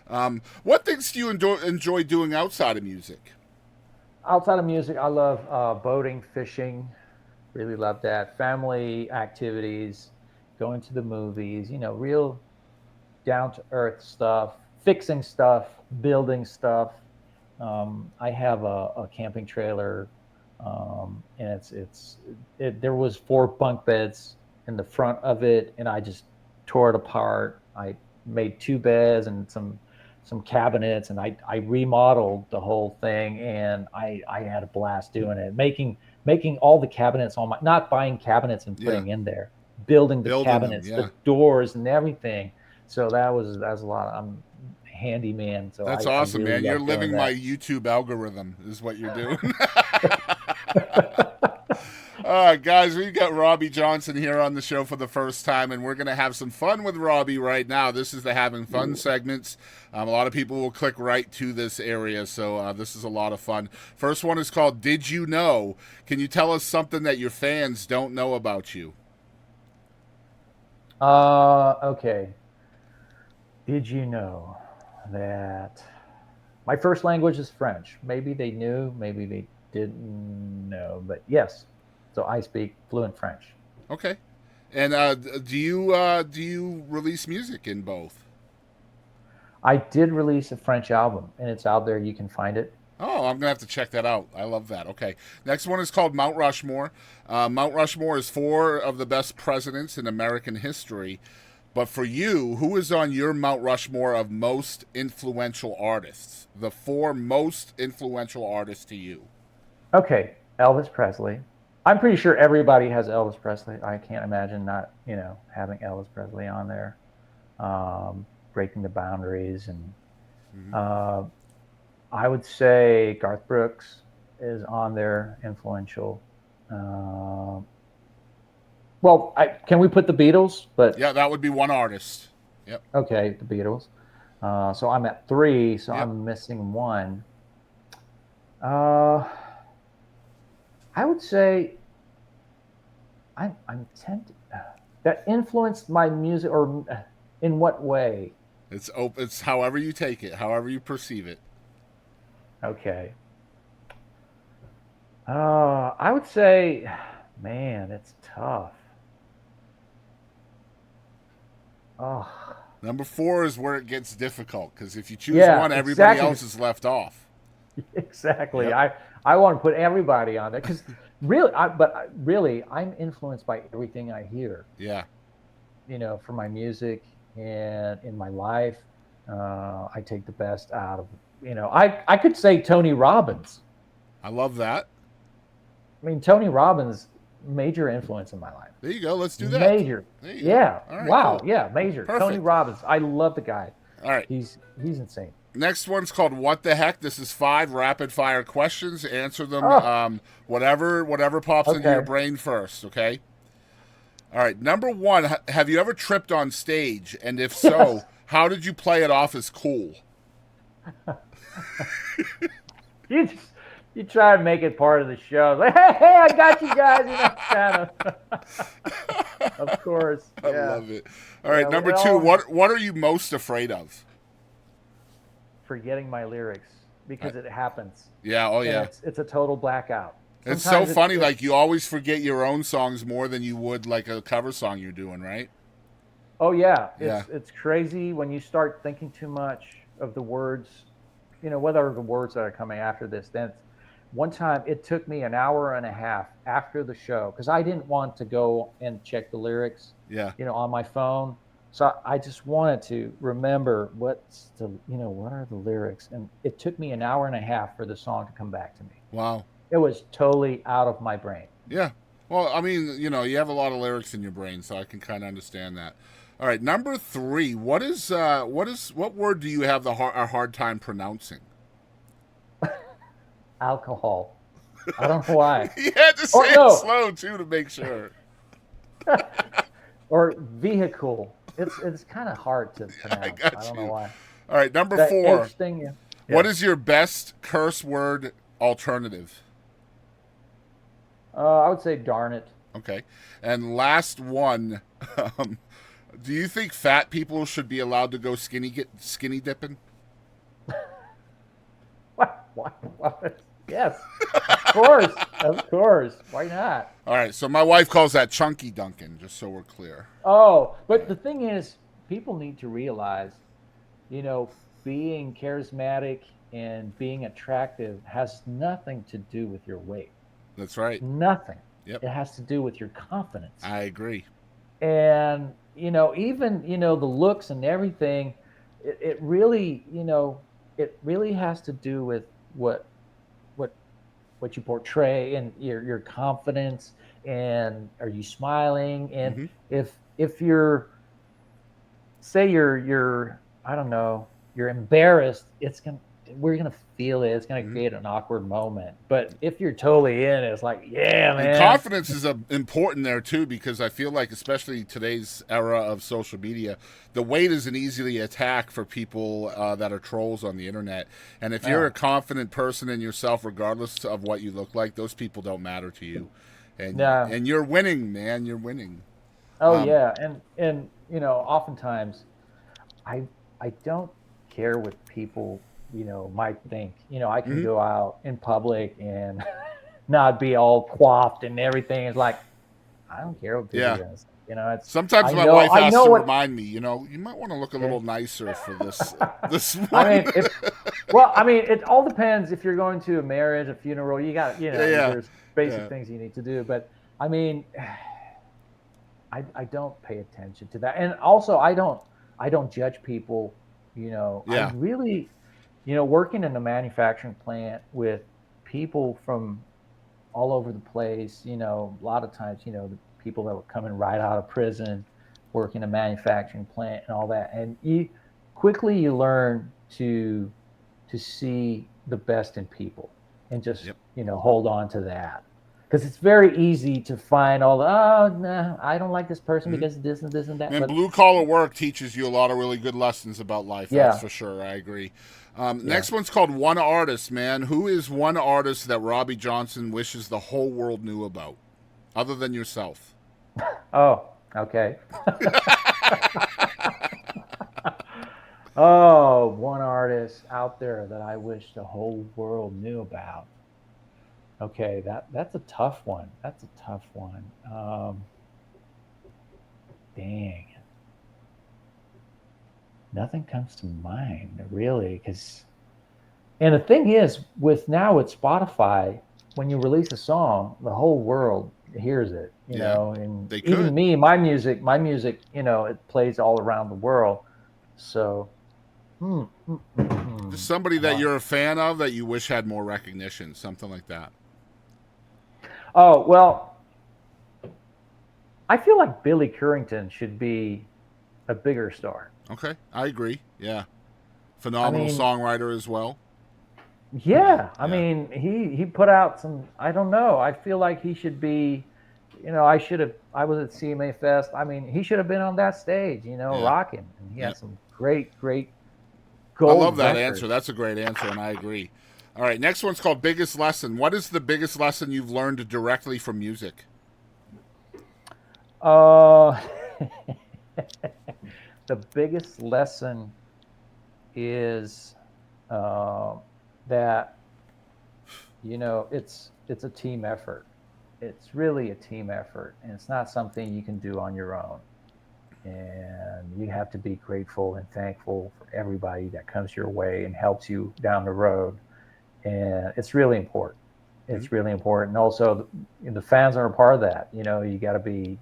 What things do you enjoy doing outside of music? Outside of music, I love boating, fishing. Really love that. Family activities, going to the movies. Real down to earth stuff, fixing stuff, building stuff. I have a camping trailer, and there was four bunk beds in the front of it, and I just tore it apart. I made two beds and some cabinets, and I remodeled the whole thing, and I had a blast doing it, making all the cabinets on my, not buying cabinets and Yeah, putting in there, building the building them. cabinets, Yeah, the doors, and everything. So that was a lot. I'm a handyman, so that's I awesome, really man. You're love doing living my that. YouTube algorithm, is what you're doing. All right, guys, we've got Robby Johnson here on the show for the first time, and we're going to have some fun with Robby right now. This is the having fun segments. A lot of people will click right to this area, so this is a lot of fun. First one is called Did You Know? Can you tell us something that your fans don't know about you? Okay. Did you know that my first language is French? Maybe they knew, maybe they didn't know, but yes. So I speak fluent French. Okay. And do you release music in both? I did release a French album, and it's out there. You can find it. Oh, I'm gonna have to check that out. I love that. Okay, next one is called Mount Rushmore. Mount Rushmore is four of the best presidents in American history. But for you, who is on your Mount Rushmore of most influential artists? The four most influential artists to you. Okay, Elvis Presley. I'm pretty sure everybody has Elvis Presley. I can't imagine not, having Elvis Presley on there. Breaking the boundaries, and Mm-hmm. uh, I would say Garth Brooks is on there, influential. Uh, well, can we put the Beatles? But Yeah, that would be one artist. Yep. okay, the Beatles. So I'm at three, so Yep. I'm missing one. Uh, I would say I'm tempted. That influenced my music, or in what way? It's open. It's however you take it, however you perceive it. Okay. I would say, man, it's tough. Oh, Number four is where it gets difficult because if you choose yeah, one, everybody exactly. else is left off. Exactly. Yep. I want to put everybody on there because really, I'm influenced by everything I hear. Yeah. For my music and in my life. I take the best out of. I could say Tony Robbins. I love that. I mean, Tony Robbins, major influence in my life. There you go. Let's do that. Major. There you go. Yeah. All right, Wow. cool. Yeah. Major. Tony Perfect. Robbins. I love the guy. All right. He's insane. Next one's called What the Heck? This is five rapid fire questions. Answer them Oh. whatever pops into your Okay. brain first, okay? All right. Number one, have you ever tripped on stage? And if so, Yes. how did you play it off as cool? You just you try to make it part of the show. Like, hey, I got you guys. Kind of. Of course. I Yeah. love it. All right. Yeah. Number two, Well, what are you most afraid of? forgetting my lyrics I, because it happens, yeah. Oh, and yeah. it's a total blackout. It's so Sometimes funny. Like you always forget your own songs more than you would like a cover song you're doing, right? oh yeah, Yeah. it's crazy when you start thinking too much of the words. What are the words that are coming after this? Then one time it took me an hour and a half after the show because I didn't want to go and check the lyrics, Yeah. on my phone. So I just wanted to remember what are the lyrics, and it took me an hour and a half for the song to come back to me. Wow. It was totally out of my brain. Yeah. Well, I mean, you have a lot of lyrics in your brain, so I can kind of understand that. All right, number three. What word do you have a hard time pronouncing? Alcohol. I don't know why. You had to say Oh it no, slow too to make sure. or vehicle. It's kind of hard to I pronounce. I got don't know you. why. All right, number That four. H thing, yeah. What Yeah. is your best curse word alternative? I would say darn it. Okay, and last one. Um, do you think fat people should be allowed to go skinny dipping? Why? Yes, of course. Why not? All right, so my wife calls that chunky Duncan, just so we're clear. Oh, but the thing is, people need to realize, you know, being charismatic and being attractive has nothing to do with your weight. That's right. Nothing. Yep, It has to do with your confidence. I agree. And, even, the looks and everything, it really, it really has to do with what what what you portray and your confidence, and are you smiling, and Hmm. if you're, say you're I don't know, you're embarrassed, we're gonna feel it. It's gonna Hmm. create an awkward moment. But if you're totally in it, it's like, yeah, And man. confidence is important there too, because I feel like, especially today's era of social media, the weight is an easily attack for people that are trolls on the internet. And if you're a Oh, confident person in yourself, regardless of what you look like, those people don't matter to you. yeah. And you're winning, man. You're winning. Oh Um, yeah. And oftentimes I I don't care what people, might think. I can mhm. go out in public and not be all coiffed and everything. It's like, I don't care what people are Yeah. gonna say. It's Sometimes I my know wife I has know to what. remind me, you might want to look a Yeah. little nicer for this I one. mean, if well, I mean, it all depends. If you're going to a marriage, a funeral, you got, Yeah, yeah, there's basic yeah. things you need to do. But I mean, I don't pay attention to that, and also I don't judge people. I Yeah. really, working in a manufacturing plant with people from all over the place. A lot of times, the people that were coming right out of prison, working a manufacturing plant and all that, and you learn to see the best in people, and just, Yep. hold on to that, because it's very easy to find all the, oh nah, I don't like this person Hmm. because this and this and that. And But blue collar work teaches you a lot of really good lessons about life. That's yeah, for sure. I agree. yeah. Next one's called One Artist, man. Who is one artist that Robby Johnson wishes the whole world knew about, other than yourself? Oh, okay. Oh, one artist out there that I wish the whole world knew about. Okay, that's a tough one. That's a tough one. Dang, nothing comes to mind really, because, and the thing is, with Spotify, when you release a song, the whole world hears it. Yeah, And they even could. me, my music, it plays all around the world. So, hmm, hmm, hmm, hmm. Just somebody that Uh, you're a fan of that you wish had more recognition, something like that. oh well, I feel like Billy Currington should be a bigger star. Okay, I agree. Yeah, I phenomenal mean, songwriter as well. Yeah, yeah, I yeah, mean, he put out some. I don't know. I feel like he should be. I should have. I was at CMA Fest. I mean, he should have been on that stage. yeah, Rocking, and he yeah. had some great, great I love gold that answer. records. That's a great answer, and I agree. All right, next one's called Biggest Lesson. What is the biggest lesson you've learned directly from music? Uh, the biggest lesson is, uh, that, it's a team effort. It's really a team effort, and it's not something you can do on your own. And you have to be grateful and thankful for everybody that comes your way and helps you down the road. And it's really important. Mhm. It's really important. And also, the fans are a part of that. You got to be.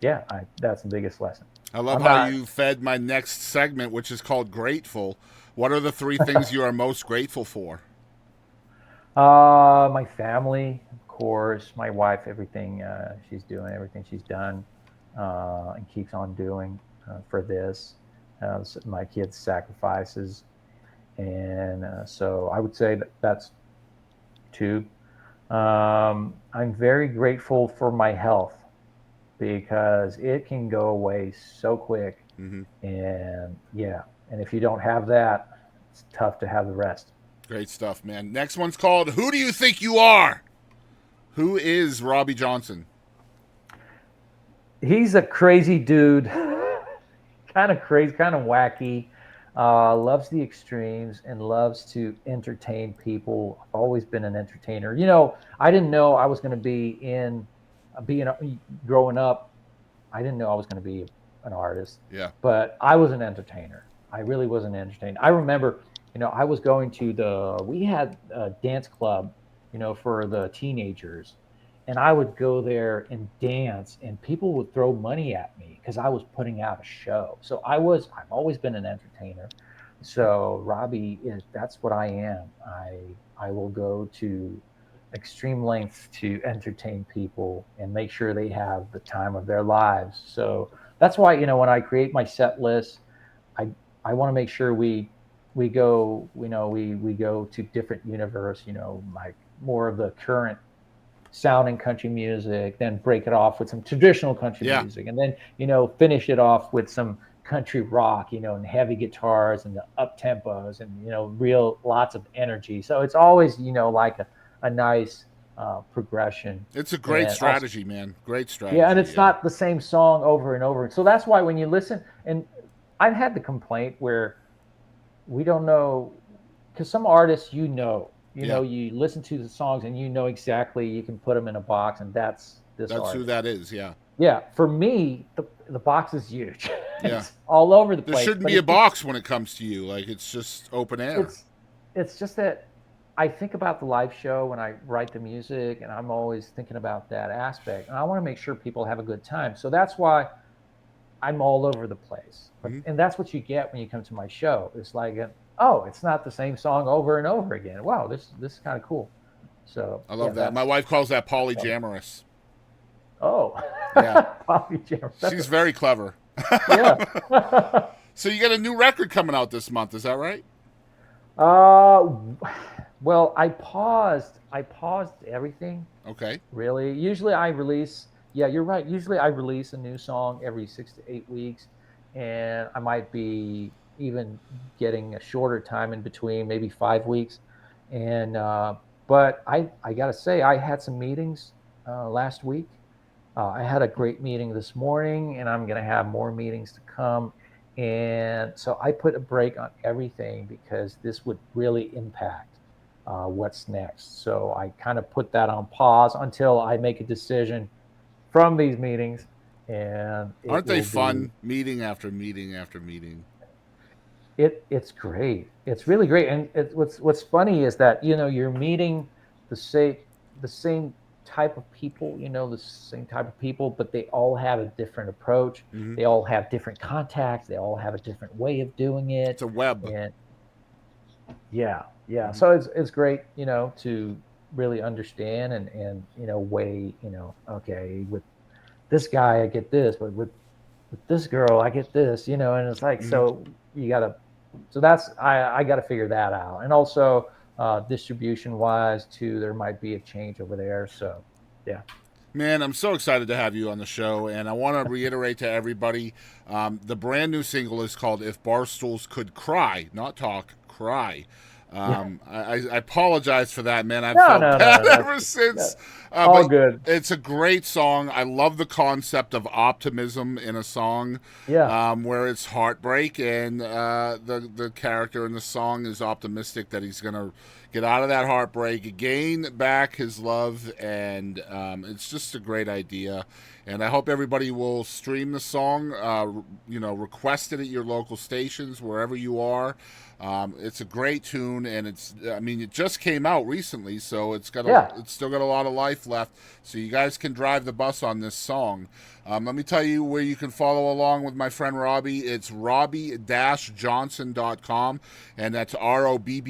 Yeah, that's the biggest lesson. I love I'm how not. you fed my next segment, which is called Grateful. What are the three things you are most grateful for? My family, of course, my wife, everything she's doing, everything she's done, and keeps on doing, for this. My kids' sacrifices, and so I would say that that's two. I'm very grateful for my health, because it can go away so quick, Hmm. and yeah, and if you don't have that, it's tough to have the rest. Great stuff, man. Next one's called Who Do You Think You Are? Who is Robby Johnson? He's a crazy dude, kind of crazy, kind of wacky. Loves the extremes and loves to entertain people. I've always been an entertainer. I didn't know I was going to be in being growing up. I didn't know I was going to be an artist, Yeah. but I was an entertainer. I really was an entertainer. I remember, I was going to we had a dance club, for the teenagers, and I would go there and dance, and people would throw money at me because I was putting out a show. So I've always been an entertainer. So Robbie that's what I am. I will go to extreme lengths to entertain people and make sure they have the time of their lives. So that's why, when I create my set list, I I want to make sure we go, we go to different universe, like more of the current sounding country music, then break it off with some traditional country Yeah. music, and then finish it off with some country rock, and heavy guitars and the up tempos and real lots of energy. So it's always like a nice progression. It's a great And also, strategy, man. Great yeah, and strategy. it's Yeah. not the same song over and over. So that's why when you listen, and I've had the complaint where we don't know, because some artists, Yeah. you listen to the songs and exactly, you can put them in a box and that's this That's who artist. that is. Yeah. Yeah, for me, the box is huge. Yeah. It's all over the There place, shouldn't but be a box when it comes to you. Like, it's just open air. it's it's just that I think about the live show when I write the music, and I'm always thinking about that aspect, and I want to make sure people have a good time. So that's why I'm all over the place. But Hmm. and that's what you get when you come to my show. It's like, oh, it's not the same song over and over again. Wow, this is kind of cool. So I yeah, love that. My that's wife calls that polyjamorous. oh, Yeah. Bobby Jam. She's very clever. Yeah. So you got a new record coming out this month, is that right? uh, well, I paused everything. Okay. Really, usually I release. Yeah, you're right. Usually I release a new song every 6 to 8 weeks, and I might be even getting a shorter time in between, maybe 5 weeks. And but I gotta say, I had some meetings last week. I had a great meeting this morning, and I'm gonna have more meetings to come. And so I put a break on everything because this would really impact what's next. So I kind of put that on pause until I make a decision from these meetings, and it Aren't they will be fun? Meeting after meeting after meeting. it's great. It's really great. And what's funny is that you're meeting the same the same type of people, the same type of people, but they all have a different approach. Hmm. They all have different contacts. They all have a different way of doing It's it. a web. And yeah, yeah. Hmm. So it's great, to really understand and weigh, okay, with this guy I get this, but with this girl I get this, and it's like, Hmm. so you gotta, so that's I gotta figure that out. And also distribution wise too, there might be a change over there. So yeah. Man, I'm so excited to have you on the show, and I want to reiterate to everybody, the brand new single is called "If Barstools Could Cry," not talk, cry. Yeah. I apologize for that, man. I've No, felt no, no, bad no. ever That's since. all But good. it's a great song. I love the concept of optimism in a song, Yeah. where it's heartbreak, and the character in the song is optimistic that he's gonna get out of that heartbreak, gain back his love, and it's just a great idea. And I hope everybody will stream the song, request it at your local stations, wherever you are. It's a great tune, and it just came out recently, so Yeah. it's still got a lot of life left. So you guys can drive the bus on this song. Let me tell you where you can follow along with my friend Robbie. It's Robby-Johnson.com, and that's Robby,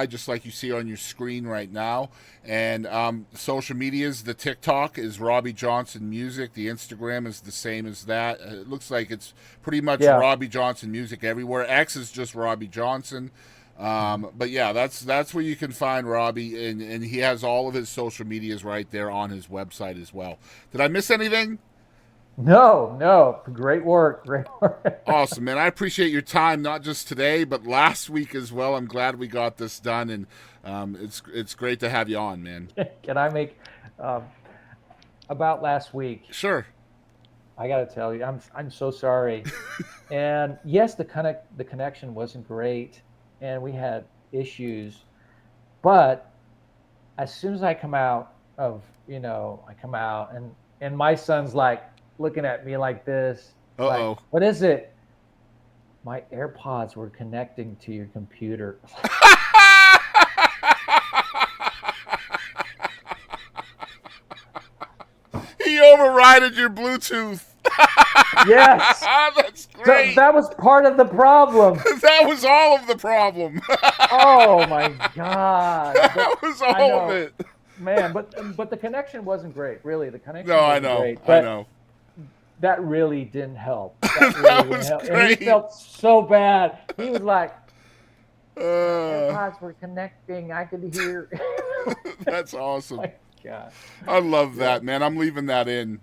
just like you see on your screen right now. And social medias, the TikTok is Robby Johnson Music. The Instagram is the same as that. It looks like it's pretty much Yeah. Robby Johnson Music everywhere. X is just Robby Johnson. But yeah, that's where you can find Robbie, and he has all of his social medias right there on his website as well. Did I miss anything? No, no. Great work. Great work. Awesome, man. I appreciate your time, not just today, but last week as well. I'm glad we got this done, and it's great to have you on, man. Can I make um, about last week? Sure. I got to tell you, I'm so sorry. And yes, the connection wasn't great, and we had issues. But as soon as I come out of, I come out, and my son's like looking at me like this, like, Uh-oh. what is it? My AirPods were connecting to your computer. He overrided your Bluetooth. Yes. That's So great. that was part of the problem. That was all of the problem. Oh my God. That was I all of know, it. man, but the connection wasn't great. Really, the connection No, I wasn't know. great. I But know. that really didn't help. That really That didn't was help. And he great. felt so bad. He was like, my Uh, AirPods were connecting. I could hear. that's awesome. My God. I love Yeah. that, man. I'm leaving that in.